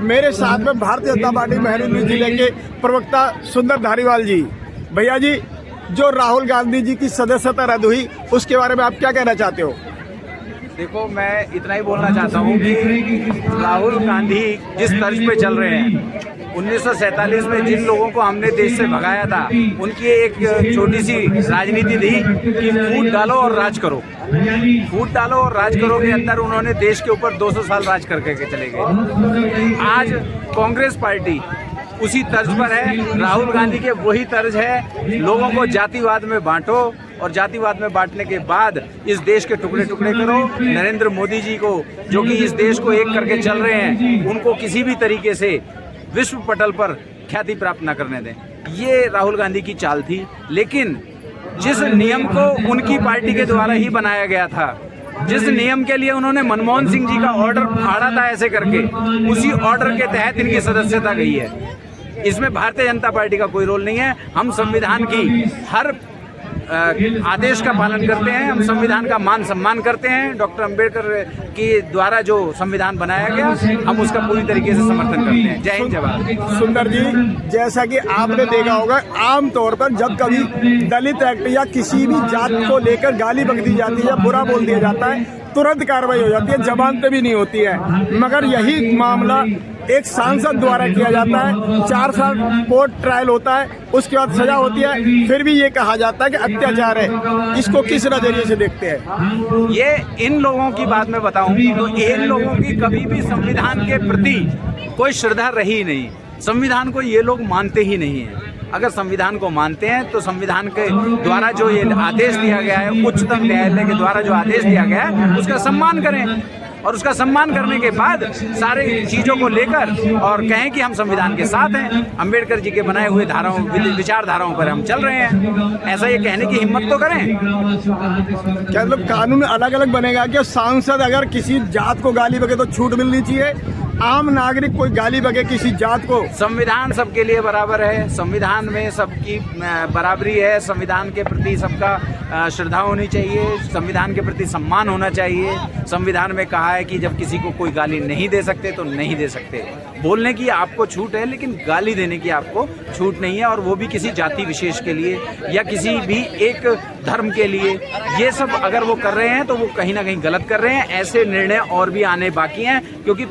मेरे साथ में भारतीय जनता पार्टी मेहरौनगढ़ जिले के प्रवक्ता सुंदर धारीवाल जी। भैया जी, जो राहुल गांधी जी की सदस्यता रद्द हुई उसके बारे में आप क्या कहना चाहते हो? देखो, मैं इतना ही बोलना चाहता हूँ कि राहुल गांधी जिस तर्ज पे चल रहे हैं, 1947 में जिन लोगों को हमने देश से भगाया था, उनकी एक छोटी सी राजनीति थी कि फूट डालो और राज करो। फूट डालो और राज करो के अंदर उन्होंने देश के ऊपर 200 साल राज करके चले गए। आज कांग्रेस पार्टी उसी तर्ज पर है, राहुल गांधी के वही तर्ज है। लोगों को जातिवाद में बांटो और जातिवाद में बांटने के बाद इस देश के टुकड़े टुकड़े करो। नरेंद्र मोदी जी को, जो कि इस देश को एक करके चल रहे हैं, उनको किसी भी तरीके से विश्व पटल पर ख्याति प्राप्त न करने दें। ये राहुल गांधी की चाल थी। लेकिन जिस नियम को उनकी पार्टी के द्वारा ही बनाया गया था, जिस नियम के लिए उन्होंने मनमोहन सिंह जी का ऑर्डर फाड़ा था ऐसे करके, उसी ऑर्डर के तहत इनकी सदस्यता गई है। इसमें भारतीय जनता पार्टी का कोई रोल नहीं है। हम संविधान की हर आदेश का पालन करते हैं, हम संविधान का मान सम्मान करते हैं। डॉक्टर अंबेडकर के द्वारा जो संविधान बनाया गया, हम उसका पूरी तरीके से समर्थन करते हैं। जय हिंद, जय भारत। सुंदर जी, जैसा कि आपने देखा होगा, आम तौर पर जब कभी दलित एक्ट या किसी भी जात को लेकर गाली बक दी जाती है या बुरा बोल दिया जाता है, तुरंत कार्रवाई हो जाती है, जमानतें भी नहीं होती है। मगर यही मामला एक सांसद द्वारा किया जाता है, 4 साल कोर्ट ट्रायल होता है, उसके बाद सजा होती है, फिर भी ये कहा जाता है कि अत्याचार है। इसको किस नजरिए से देखते हैं? ये इन लोगों की बात मैं बताऊं तो इन लोगों की कभी भी संविधान के प्रति कोई श्रद्धा रही नहीं। संविधान को ये लोग मानते ही नहीं है। अगर संविधान को मानते हैं तो संविधान के द्वारा जो ये आदेश दिया गया है, उच्चतम न्यायालय के द्वारा जो आदेश दिया गया है, उसका सम्मान करें। और उसका सम्मान करने के बाद सारे चीज़ों को लेकर और कहें कि हम संविधान के साथ हैं, अंबेडकर जी के बनाए हुए विचारधाराओं पर हम चल रहे हैं। ऐसा ये कहने की हिम्मत तो करें। क्या मतलब कानून अलग अलग बनेगा कि सांसद अगर किसी जात को गाली बके तो छूट मिलनी चाहिए, आम नागरिक कोई गाली बके किसी जात को? संविधान सबके लिए बराबर है, संविधान में सबकी बराबरी है, संविधान के प्रति सबका श्रद्धा होनी चाहिए, संविधान के प्रति सम्मान होना चाहिए। संविधान में कहा है कि जब किसी को कोई गाली नहीं दे सकते तो नहीं दे सकते। बोलने की आपको छूट है, लेकिन गाली देने की आपको छूट नहीं है, और वो भी किसी जाति विशेष के लिए या किसी भी एक धर्म के लिए। ये सब अगर वो कर रहे हैं तो वो कहीं ना कहीं गलत कर रहे हैं। ऐसे निर्णय और भी आने बाकी हैं, क्योंकि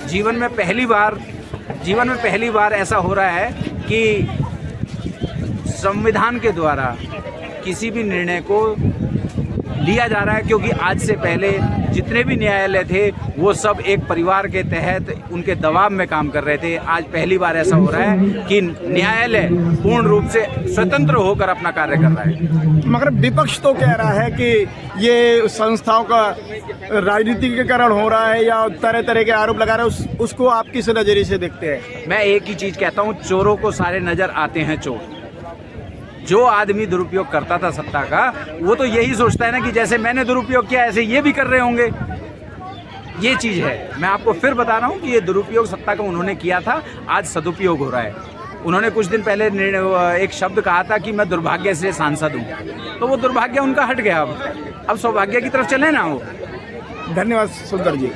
जीवन में पहली बार ऐसा हो रहा है कि संविधान के द्वारा किसी भी निर्णय को लिया जा रहा है। क्योंकि आज से पहले जितने भी न्यायालय थे वो सब एक परिवार के तहत उनके दबाव में काम कर रहे थे। आज पहली बार ऐसा हो रहा है कि न्यायालय पूर्ण रूप से स्वतंत्र होकर अपना कार्य कर रहा है। मगर विपक्ष तो कह रहा है कि ये संस्थाओं का राजनीतिकरण हो रहा है या तरह तरह के आरोप लगा रहे हैं, उसको आप किस नजरिए से देखते हैं? मैं एक ही चीज कहता हूँ, चोरों को सारे नजर आते हैं चोर। जो आदमी दुरुपयोग करता था सत्ता का, वो तो यही सोचता है ना कि जैसे मैंने दुरुपयोग किया ऐसे ये भी कर रहे होंगे। ये चीज है। मैं आपको फिर बता रहा हूँ कि ये दुरुपयोग सत्ता का उन्होंने किया था, आज सदुपयोग हो रहा है। उन्होंने कुछ दिन पहले एक शब्द कहा था कि मैं दुर्भाग्य से सांसद हूँ, तो वो दुर्भाग्य उनका हट गया। अब सौभाग्य की तरफ चले ना वो। धन्यवाद सुंदर जी।